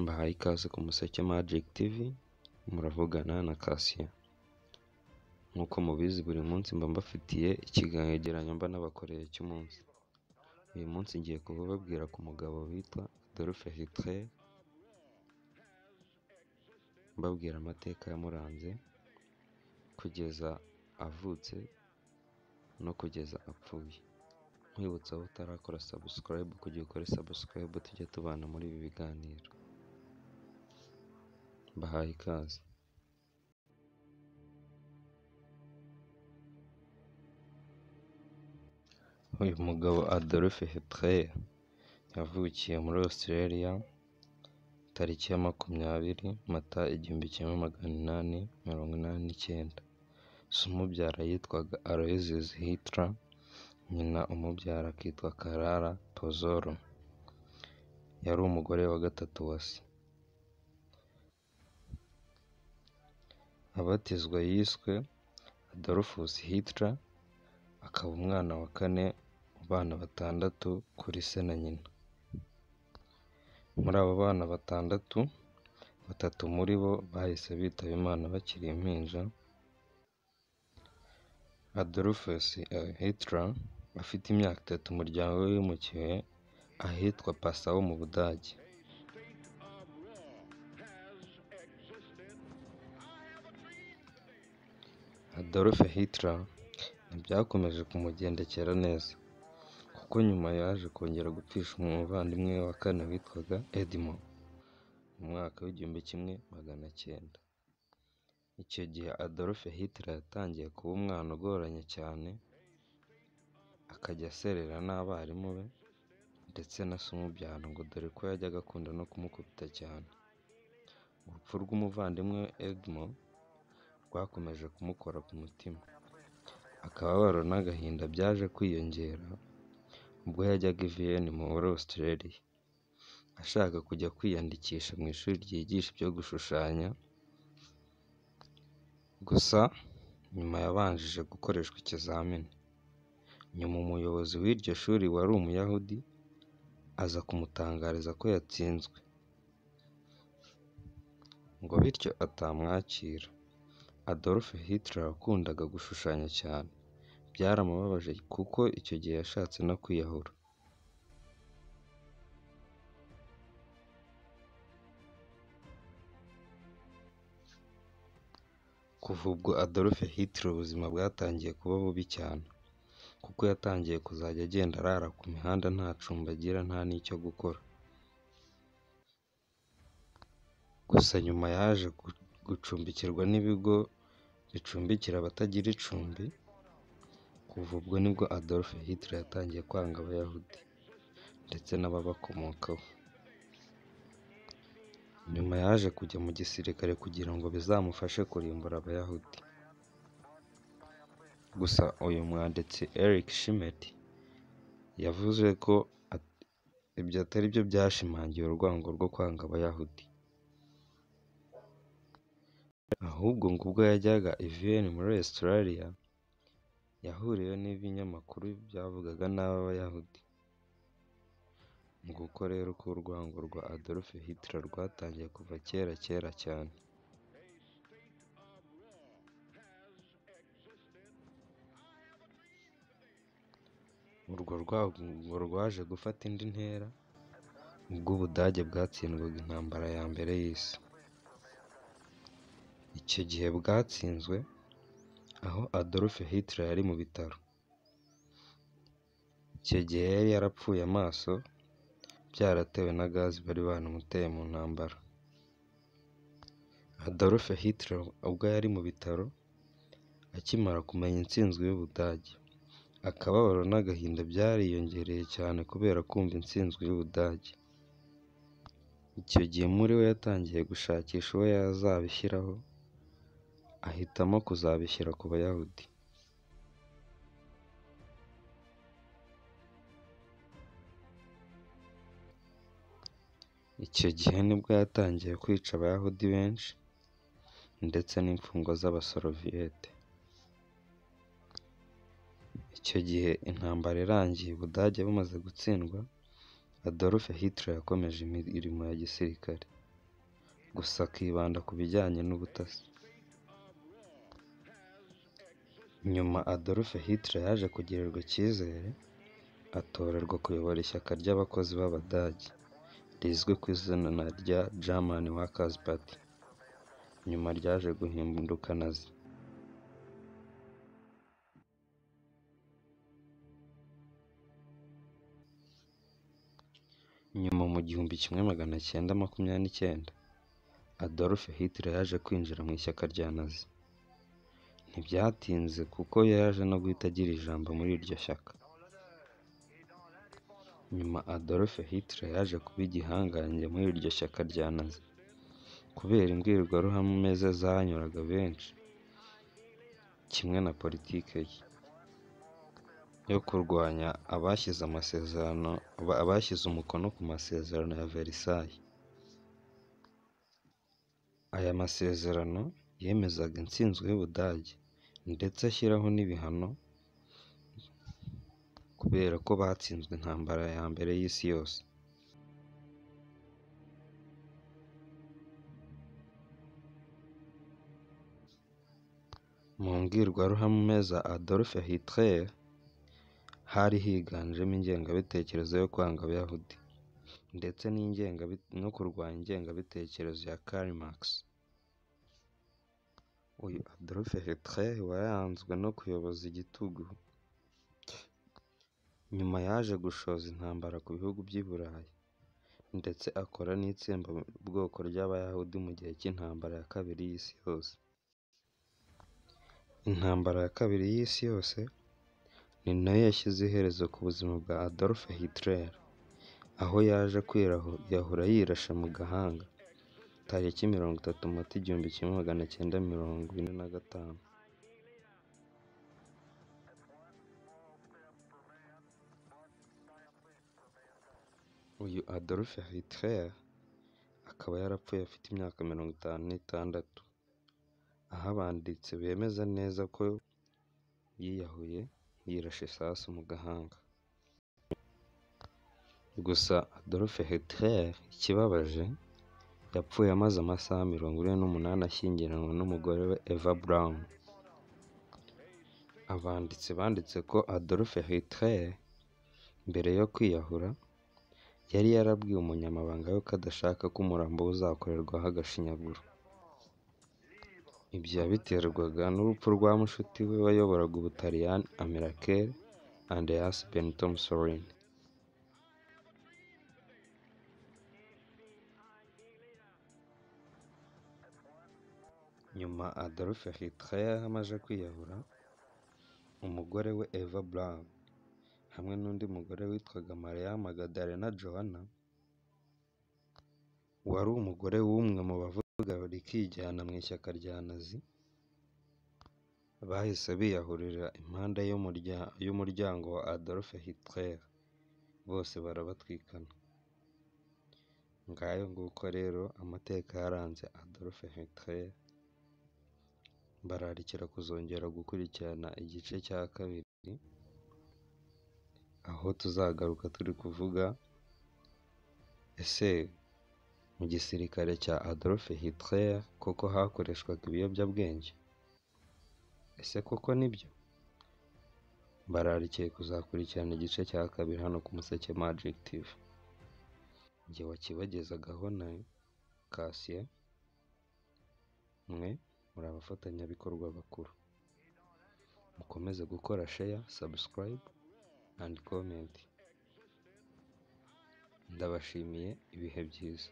Mbahaye ikaze ku Museke Magic TV, muravugana na Cassien. Nk'uko mubizi buri munsi mba mbafitiye ikigereranyo mba nabakoreye cy'umunsi. Uyu munsi ngiye kubabwira ku mugabo witwa Adolf Hitler, mbabwira amateka yamuranze kugeza avutse no kugeza apfuye. Nkwibutsa aho utarakora subscribe kugira ukore subscribe tujye tubana muri ibi biganiro. Mbahaye ikaze. Uyu mugabo Adolf Hitler yavukiye muri Australia tariki ya 20 Mata 1889. Se umubyara yitwaga Aloysius Hitler, nyina umubyara akitwa Clara Torzolo. Yari umugore wa gatatu wa se. Abatizwa yiswe Adolphus Hitler, akaba umwana wa kane mu bana batandatu kuri se na nyina. Muri abo bana batandatu, batatu muri bo bahise bitaba Imana bakiri impinja. Adolphus Hitler afite imyaka 3 umuryango we wimukiye ahitwa Passau mu Budage. Adolf Hitler ntibyakomeje kumugendekera neza, kuko nyuma yaje kongera gupfisha umuvandimwe we wa kane witwaga Edmund mu mwaka w'1900. Icyo gihe Adolf Hitler yatangiye kuba umwana ugoranye cyane, akajya aserera n'abarimu be ndetse na se umubyara, ngo dore ko yajyaga akunda no kumukubita cyane. Urupfu rw'umuvandimwe we Edmund rwakomeje kumukora ku mutima. Akababaro n'agahinda byaje kwiyongera ubwo yajyaga i Vienne muri Australia ashaka kujya kwiyandikisha mu ishuri ryigisha ibyo gushushanya. Gusa nyuma yabanjije gukoreshwa ikizamini. Nyuma umuyobozi w'iryo shuri wari umuyahudi aza kumutangariza ko yatsinzwe, ngo bityo atamwakira. Adolf Hitler wakundaga gushushanya cyane byaramubabaje, kuko icyo gihe yashatse no kwiyahura. Kuva ubwo Adolf Hitler ubuzima bwatangiye kuba bubi cyane, kuko yatangiye kuzajya agenda arara ku mihanda nta cumbi agira, nta n'icyo gukora. Gusa nyuma yaje gucumbikirwa n'ibigo bicumbikira abatagira icumbi. Kuva ubwo nibwo Adolf Hitler yatangiye kwanga abayahudi ndetse n'ababakomokaho. Nyuma yaje kujya mu gisirikare kugira ngo bizamufashe kurimbura abayahudi. Gusa uyu mwanditsi Erich Schmidt yavuze ko ibyo atari byo byashimangiye urwango rwo kwanga abayahudi, ahubwo ngo ubwo yajyaga i Vienne muri Australia yahuriyeyo n'ibinyamakuru byavugaga nabi abayahudi. Nguko rero ko urwango rwa Adolf Hitler rwatangiye kuva kera cyane. Urwo rwango rwaje gufata indi ntera ubwo Ubudage bwatsindwaga intambara ya mbere y'isi. Icyo gihe bwatsinzwe aho Adolf Hitler yari mu bitaro. Icyo gihe yari yarapfuye amaso, byaratewe na gazi bari banamuteye mu ntambara. Adolf Hitler ubwo yari mu bitaro, akimara kumenya intsinzwi y'Ubudage, akababaro n'agahinda byariyongereye cyane kubera kumva intsinzwi y'Ubudage. Icyo gihe muri we yatangiye gushakisha uwo yazabishyiraho, ahitamo kuzabishyira ku bayahudi. Icyo gihe nibwo yatangiye kwica abayahudi benshi ndetse n'imfungwa z'abasoroviyete. Icyo gihe intambara irangiye, Ubudage bumaze gutsindwa, Adolf Hitler yakomeje imirimo ya gisirikare. gusa akibanda ku bijyanye n'ubutasi. Nyuma Adolf Hitler yaje kugirirwa icyizere atorerwa kuyobora ishyaka ry'abakozi b'Abadage rizwi ku izina rya German Workers' Party, nyuma ryaje guhinduka Nazi. Nyuma mu 1929 Adolf Hitler yaje kwinjira mu ishyaka rya Nazi. Ntibyatinze kuko yaje no guhita agira ijambo muri iryo shyaka. Nyuma Adolf Hitler yaje kuba igihangange muri iryo shyaka rya Nazi kubera imbwirwaruhame ze zanyuraga benshi, kimwe na politike ye yo kurwanya abashyize umukono ku masezerano ya Versailles. Aya masezerano yemezaga intsinzi y'Ubudage ndetse ashyiraho n'ibihano kubera ko batsinzwe intambara ya mbere y'isi yose. Mu mbwirwaruhame za Adolf Hitler hari higanjemo ingengabitekerezo yo kwanga Abayahudi ndetse no kurwanya ingengabitekerezo ya Karl Marx. Uyu Adolf Hitler waranzwe no kuyoboza igitugu. Nyuma yaje gushoza intambara ku bihugu by'i Burayi ndetse akora n'itsembabwoko ry'Abayahudi mu gihe cy'intambara ya kabiri y'isi yose. Intambara ya kabiri y'isi yose ni nayo yashyize iherezo ku buzima bwa Adolf Hitler, aho yaje kwiyahura yirashe mu gahanga tariki 30 Mata 1945. Uyu Adolf Hitler akaba yarapfuye afite imyaka 56, aho abanditsi bemeza neza ko yiyahuye yirashe isasu mu gahanga. Gusa Adolf Hitler ikibabaje, yapfuye amaze amasaha 48 ashyingiranywe n'umugore we Eva Braun. Abanditsi banditse ko Adolf Hitler mbere yo kwiyahura yari yarabwiye umunyamabanga we ko adashaka ko umurambo we uzakorerwaho agashinyaguro. Ibyo yabiterwaga n'urupfu rwa mushuti we wayoboraga Ubutaliyani Angela Merkel, Andreas Benito Mussolini. Nyuma Adolf Hitler amaze kwiyahura, umugore we Eva Braun hamwe n'undi mugore witwaga Maria Magdalena Johanna, wari umugore w'umwe mu bavuga rikijyana mu ishyaka rya Nazi, bahise biyahurira impande y'umuryango wa Adolf Hitler, bose barabatwikana. Ngayo nguko rero amateka yaranze Adolf Hitler. Bararikira kuzongera gukurikirana igice cya kabiri, aho tuzagaruka turi kuvuga ese mu gisirikare cya Adolf Hitler koko hakoreshwaga ibiyobyabwenge? Ese koko nibyo? Bararikiye kuzakurikirana igice cya kabiri hano ku Museke Magic TV. Njye wakibagezagaho na Cassien, mwe muri abafatanyabikorwa bakuru. Mukomeze gukora share, subscribe and comment. Ndabashimiye, ibihe byiza.